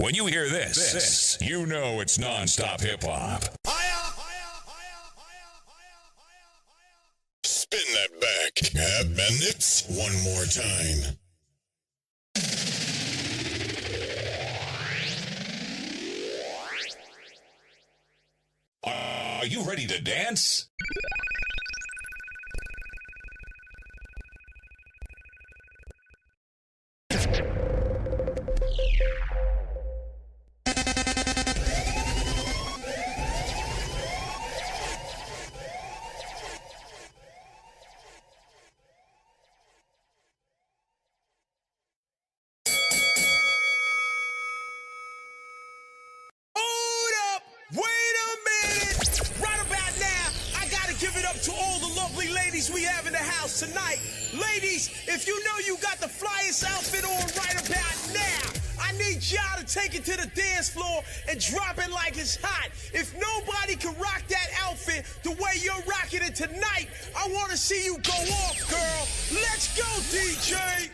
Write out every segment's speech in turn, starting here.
When you hear this, you know it's non-stop hip-hop. Spin that back, bandits, one more time. Are you ready to dance? To all the lovely ladies we have in the house tonight. Ladies, if you know you got the flyest outfit on right about now, I need y'all to take it to the dance floor and drop it like it's hot. If nobody can rock that outfit the way you're rocking it tonight, I want to see you go off, girl. Let's go, DJ.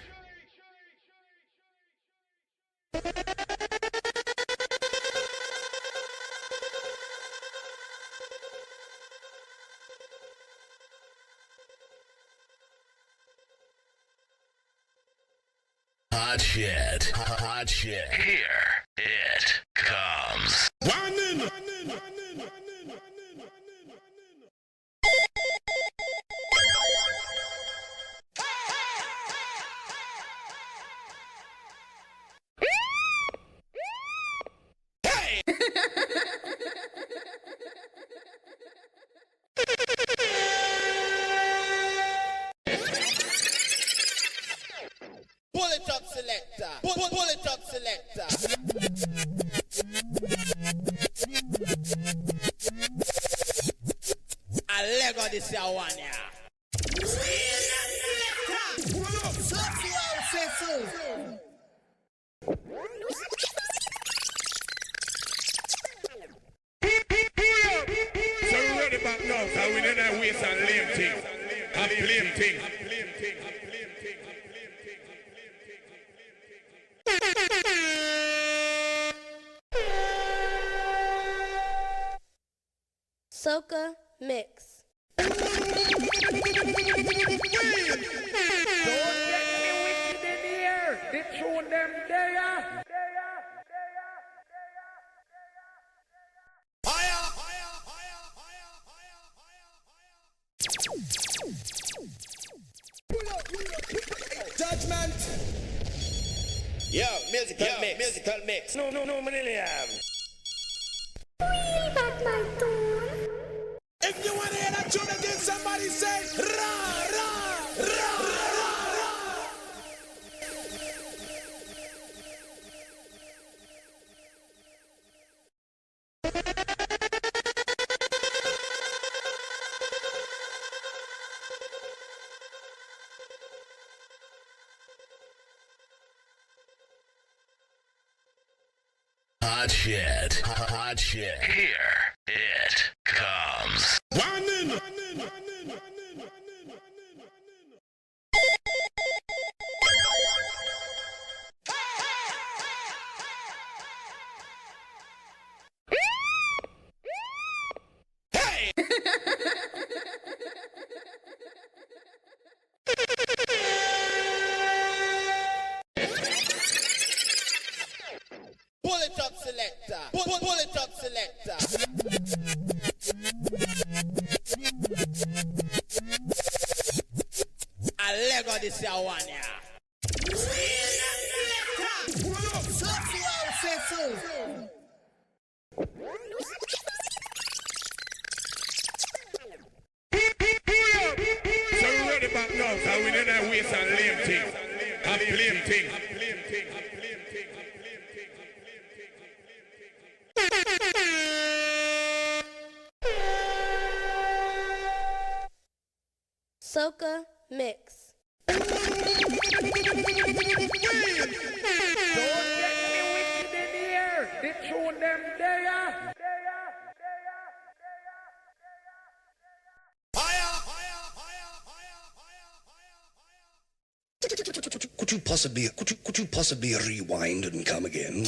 Hot shit. Hot shit. Here it comes. Pull it up, selector. Pull it up, selector. A leg of this one, yeah. So we ready back now, so we didn't waste a lame thing. A blame thing. Soca Mix. Don't get me wicked in here. They throw them there. Judgment. Yo, musical mix. No, Millennium. If you want to hear that tune again, somebody say, ra, ra, ra, ra, ra. Hot shit. Hot shit. Here it comes. Pull it up, selector. Pull it up, selector. A leg of this one, yeah. So we ready back now, so we didn't waste a lame thing. A blame thing. Soca Mix. Don't get me wicked in here. They throw them there. Could you possibly rewind and come again?